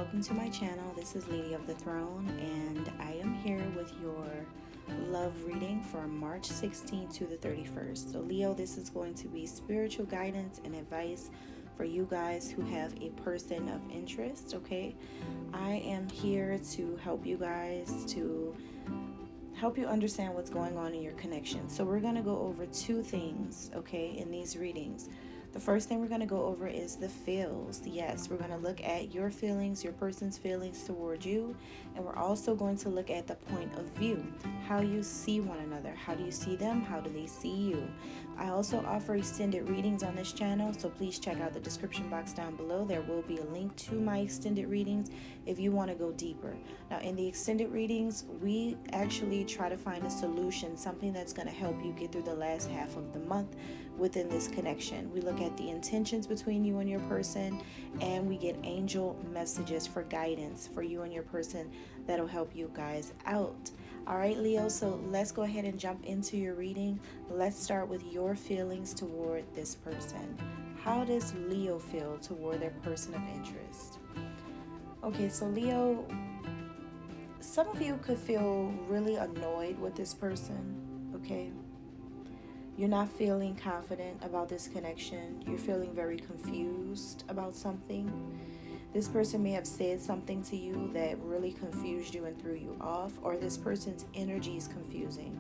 welcome to my channel. This is Lady of the Throne, and I am here with your love reading for March 16th to the 31st. So Leo, this is going to be spiritual guidance and advice for you guys who have a person of interest, okay? I am here to help you guys, to help you understand what's going on in your connection. So we're going to go over two things, okay, in these readings. The first thing we're going to go over is the feels. Yes, we're going to look at your feelings, your person's feelings toward you, and we're also going to look at the point of view, how you see one another. How do you see them? How do they see you? I also offer extended readings on this channel, so please check out the description box down below. There will be a link to my extended readings if you want to go deeper. Now, in the extended readings, we actually try to find a solution, something that's going to help you get through the last half of the month within this connection. We look at the intentions between you and your person, and we get angel messages for guidance for you and your person that'll help you guys out. All right, Leo, so let's go ahead and jump into your reading. Let's start with your feelings toward this person. How does Leo feel toward their person of interest? Okay, so Leo, some of you could feel really annoyed with this person, okay? You're not feeling confident about this connection. You're feeling very confused about something. This person may have said something to you that really confused you and threw you off, or this person's energy is confusing.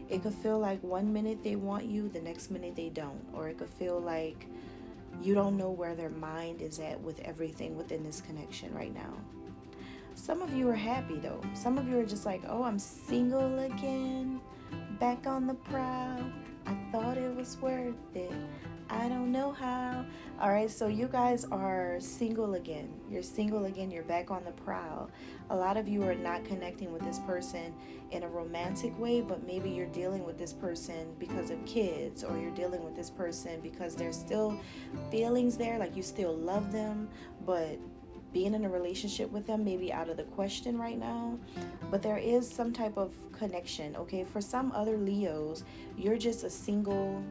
It could feel like one minute they want you, the next minute they don't. Or it could feel like you don't know where their mind is at with everything within this connection right now. Some of you are happy though. Some of you are just like, oh, I'm single again, back on the prowl. I thought it was worth it. I don't know how. All right, so you guys are single again. You're single again. You're back on the prowl. A lot of you are not connecting with this person in a romantic way, but maybe you're dealing with this person because of kids, or you're dealing with this person because there's still feelings there, like you still love them, but being in a relationship with them may be out of the question right now. But there is some type of connection, okay? For some other Leos, you're just a single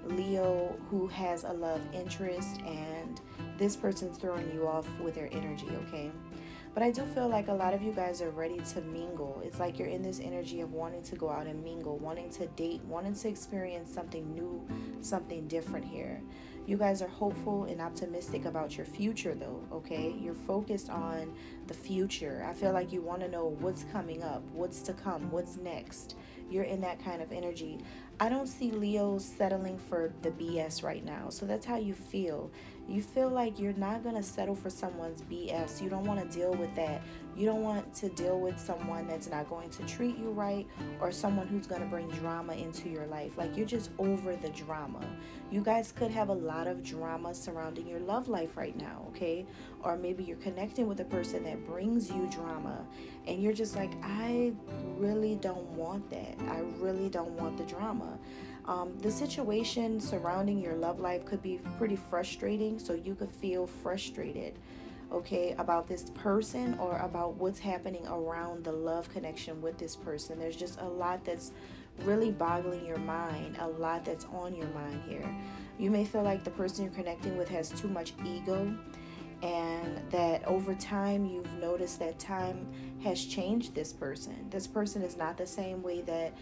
Leo who has a love interest, and this person's throwing you off with their energy, okay? But I do feel like a lot of you guys are ready to mingle. It's like you're in this energy of wanting to go out and mingle, wanting to date, wanting to experience something new, something different here. You guys are hopeful and optimistic about your future though, okay? You're focused on the future. I feel like you want to know what's coming up, what's to come, what's next. You're in that kind of energy. I don't see Leos settling for the BS right now. So that's how you feel. You feel like you're not going to settle for someone's BS. You don't want to deal with that. You don't want to deal with someone that's not going to treat you right, or someone who's going to bring drama into your life. Like, you're just over the drama. You guys could have a lot of drama surrounding your love life right now, okay? Or maybe you're connecting with a person that brings you drama, and you're just like, I really don't want that. I really don't want the drama. The situation surrounding your love life could be pretty frustrating, so you could feel frustrated, okay, about this person or about what's happening around the love connection with this person. There's just a lot that's really boggling your mind, a lot that's on your mind here. You may feel like the person you're connecting with has too much ego, and that over time you've noticed that time has changed this person. This person is not the same way that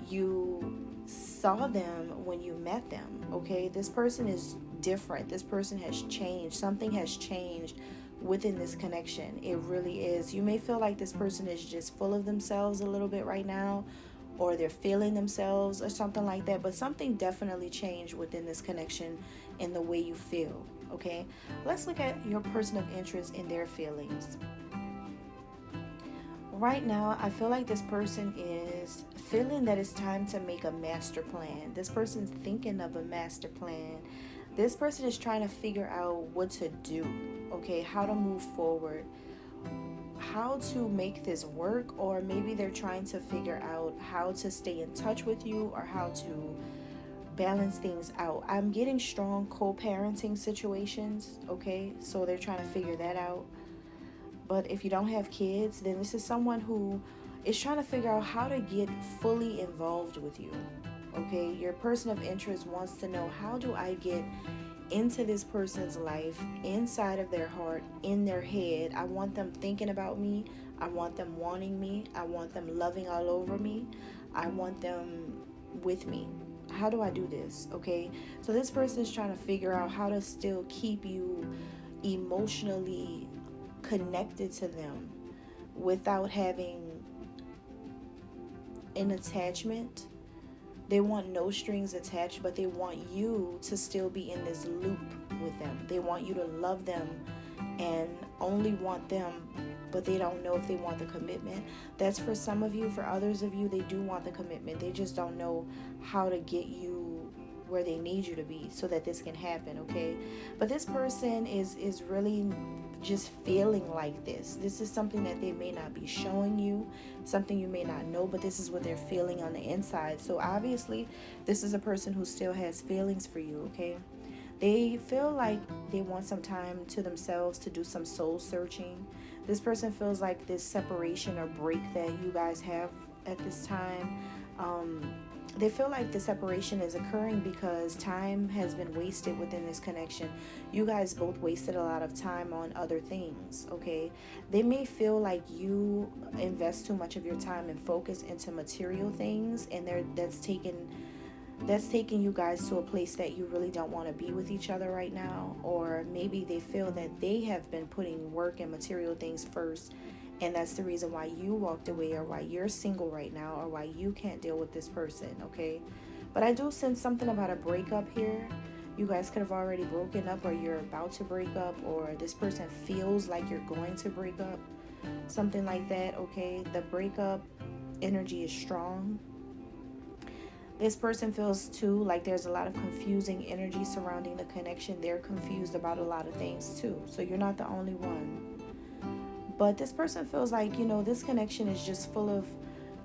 you saw them when you met them, okay? This person is different. This person has changed. Something has changed within this connection. It really is. You may feel like this person is just full of themselves a little bit right now, or they're feeling themselves or something like that, but something definitely changed within this connection in the way you feel, okay? Let's look at your person of interest in their feelings. Right now, I feel like this person is feeling that it's time to make a master plan. This person's thinking of a master plan. This person is trying to figure out what to do, okay? How to move forward, how to make this work, or maybe they're trying to figure out how to stay in touch with you, or how to balance things out. I'm getting strong co-parenting situations, okay? So they're trying to figure that out. But if you don't have kids, then this is someone who is trying to figure out how to get fully involved with you, okay? Your person of interest wants to know, how do I get into this person's life, inside of their heart, in their head. I want them thinking about me. I want them wanting me. I want them loving all over me. I want them with me. How do I do this? Okay, so this person is trying to figure out how to still keep you emotionally connected to them without having an attachment. They want no strings attached, but they want you to still be in this loop with them. They want you to love them and only want them, but they don't know if they want the commitment. That's for some of you. For others of you, they do want the commitment. They just don't know how to get you where they need you to be so that this can happen, okay? But this person is really just feeling like this. This is something that they may not be showing you, something you may not know, but this is what they're feeling on the inside. So obviously, this is a person who still has feelings for you, okay? They feel like they want some time to themselves to do some soul searching. This person feels like this separation or break that you guys have at this time. They feel like the separation is occurring because time has been wasted within this connection. You guys both wasted a lot of time on other things, okay? They may feel like you invest too much of your time and focus into material things, and that's taking you guys to a place that you really don't want to be with each other right now. Or maybe they feel that they have been putting work and material things first, and that's the reason why you walked away, or why you're single right now, or why you can't deal with this person, okay? But I do sense something about a breakup here. You guys could have already broken up, or you're about to break up, or this person feels like you're going to break up, something like that, okay? The breakup energy is strong. This person feels too like there's a lot of confusing energy surrounding the connection. They're confused about a lot of things too, so you're not the only one. But this person feels like, this connection is just full of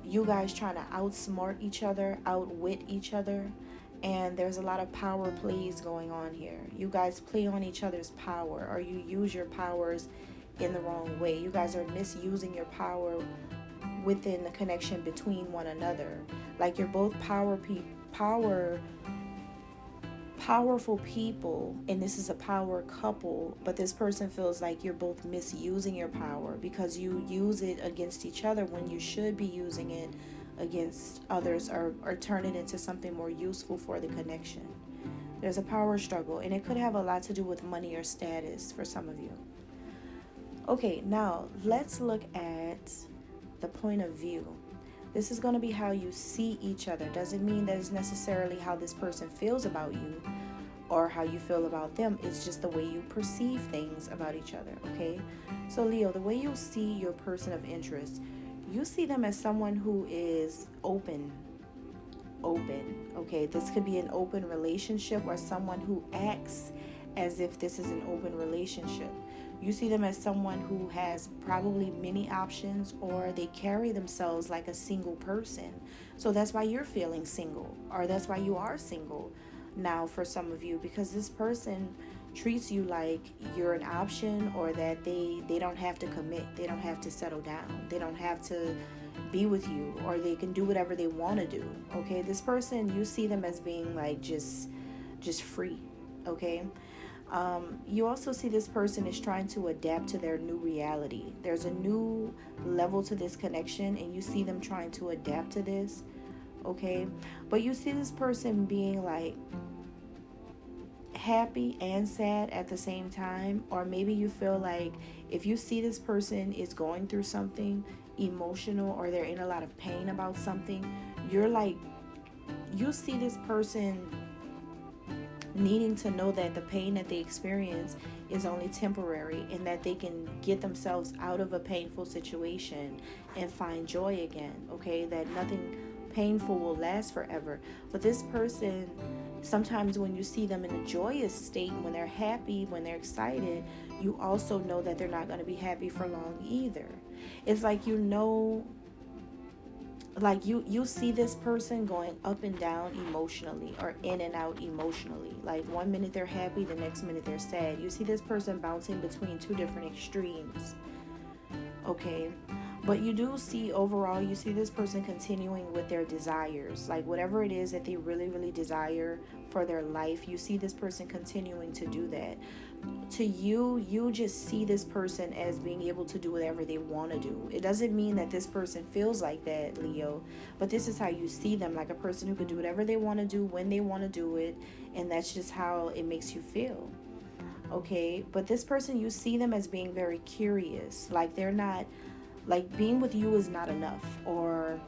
you guys trying to outsmart each other, outwit each other. And there's a lot of power plays going on here. You guys play on each other's power, or you use your powers in the wrong way. You guys are misusing your power within the connection between one another. Like you're both powerful people, and this is a power couple, but this person feels like you're both misusing your power because you use it against each other when you should be using it against others, or turn it into something more useful for the connection. There's a power struggle, and it could have a lot to do with money or status for some of you. Okay, now let's look at the point of view. This is going to be how you see each other. Doesn't mean that it's necessarily how this person feels about you or how you feel about them. It's just the way you perceive things about each other, okay? So Leo, the way you see your person of interest, you see them as someone who is open, okay? This could be an open relationship, or someone who acts as if this is an open relationship. You see them as someone who has probably many options, or they carry themselves like a single person. So that's why you're feeling single, or that's why you are single now for some of you, because this person treats you like you're an option, or that they don't have to commit. They don't have to settle down. They don't have to be with you, or they can do whatever they want to do, okay? This person, you see them as being like just free, okay? You also see this person is trying to adapt to their new reality. There's a new level to this connection, and you see them trying to adapt to this, okay? But you see this person being like happy and sad at the same time. Or maybe you feel like if you see this person is going through something emotional, or they're in a lot of pain about something, you're like, you see this person needing to know that the pain that they experience is only temporary, and that they can get themselves out of a painful situation and find joy again, okay? That nothing painful will last forever. But this person, sometimes when you see them in a joyous state, when they're happy, when they're excited, you also know that they're not going to be happy for long either. It's like, like you see this person going up and down emotionally, or in and out emotionally. Like one minute they're happy, the next minute they're sad. You see this person bouncing between two different extremes, okay? But you do see overall, you see this person continuing with their desires. Like whatever it is that they really, really desire for their life, you see this person continuing to do that. To you, you just see this person as being able to do whatever they want to do. It doesn't mean that this person feels like that, Leo, but this is how you see them, like a person who could do whatever they want to do when they want to do it, and that's just how it makes you feel. Okay, but this person, you see them as being very curious. Like they're not, like being with you is not enough, or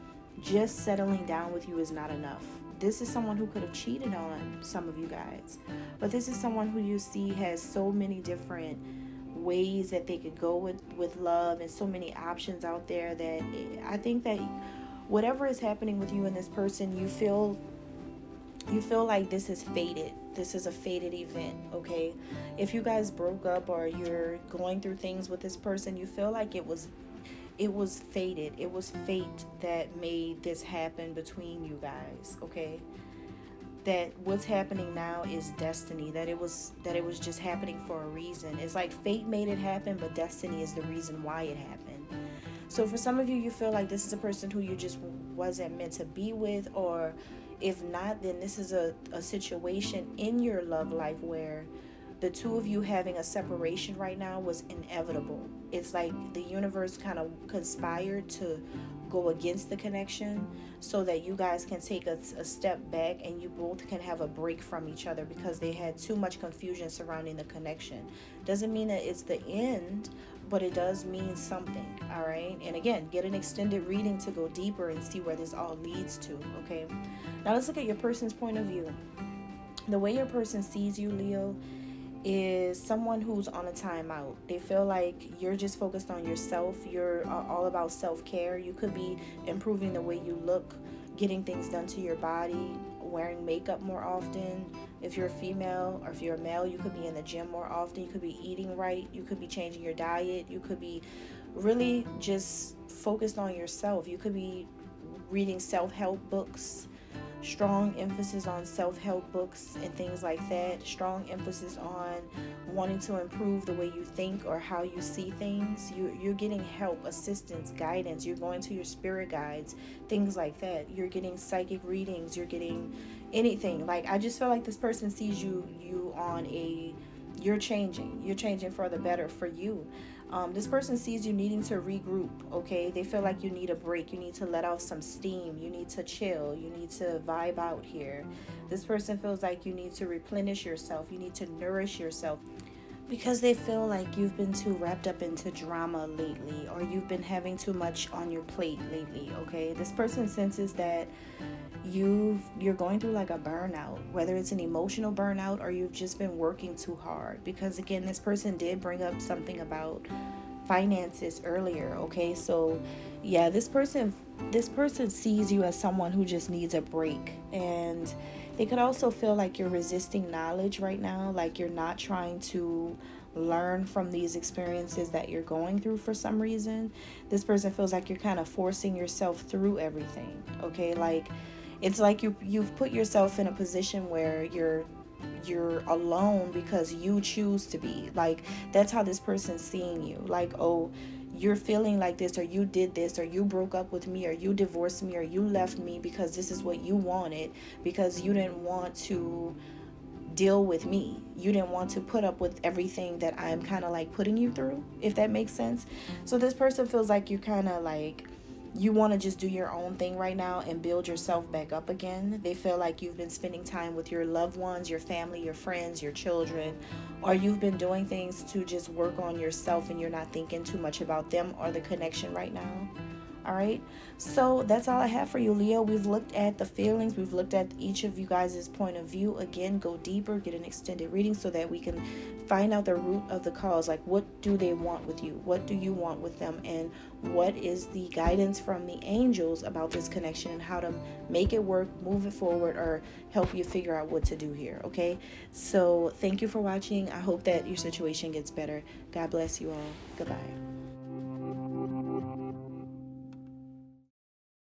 just settling down with you is not enough. This is someone who could have cheated on some of you guys, but this is someone who you see has so many different ways that they could go with love, and so many options out there that I think that whatever is happening with you and this person, you feel like this is fated. This is a fated event, okay? If you guys broke up or you're going through things with this person, you feel like it was fated. It was fate that made this happen between you guys, okay? That what's happening now is destiny. That it was just happening for a reason. It's like fate made it happen, but destiny is the reason why it happened. So for some of you, you feel like this is a person who you just wasn't meant to be with, or if not, then this is a situation in your love life where the two of you having a separation right now was inevitable. It's like the universe kind of conspired to go against the connection so that you guys can take a step back and you both can have a break from each other, because they had too much confusion surrounding the connection. Doesn't mean that it's the end, but it does mean something. All right, and again, get an extended reading to go deeper and see where this all leads to. Okay, now let's look at your person's point of view. The way your person sees you, Leo, is someone who's on a timeout. They feel like you're just focused on yourself. You're all about self-care. You could be improving the way you look, getting things done to your body, wearing makeup more often. If you're a female, or if you're a male, you could be in the gym more often. You could be eating right. You could be changing your diet. You could be really just focused on yourself. You could be reading self-help books. Strong emphasis on self-help books and things like that. Strong emphasis on wanting to improve the way you think or how you see things. You're getting help, assistance, guidance. You're going to your spirit guides, things like that. You're getting psychic readings. You're getting anything. Like, I just feel like this person sees you on a, you're changing for the better for you. This person sees you needing to regroup, okay? They feel like you need a break. You need to let off some steam. You need to chill. You need to vibe out here. This person feels like you need to replenish yourself. You need to nourish yourself, because they feel like you've been too wrapped up into drama lately, or you've been having too much on your plate lately, okay? This person senses that you're going through like a burnout, whether it's an emotional burnout or you've just been working too hard, because again, this person did bring up something about finances earlier, okay? So yeah, this person sees you as someone who just needs a break, and they could also feel like you're resisting knowledge right now, like you're not trying to learn from these experiences that you're going through for some reason. This person feels like you're kind of forcing yourself through everything, okay? Like, it's like you've put yourself in a position where you're alone because you choose to be. Like, that's how this person's seeing you. Like, oh, you're feeling like this, or you did this, or you broke up with me, or you divorced me, or you left me because this is what you wanted, because you didn't want to deal with me. You didn't want to put up with everything that I'm kind of like putting you through, if that makes sense. So this person feels like you kind of like, you want to just do your own thing right now and build yourself back up again. They feel like you've been spending time with your loved ones, your family, your friends, your children, or you've been doing things to just work on yourself, and you're not thinking too much about them or the connection right now. All right, so that's all I have for you, Leo. We've looked at the feelings. We've looked at each of you guys' point of view. Again, go deeper, get an extended reading so that we can find out the root of the cause. Like, what do they want with you? What do you want with them? And what is the guidance from the angels about this connection, and how to make it work, move it forward, or help you figure out what to do here, okay? So thank you for watching. I hope that your situation gets better. God bless you all. Goodbye.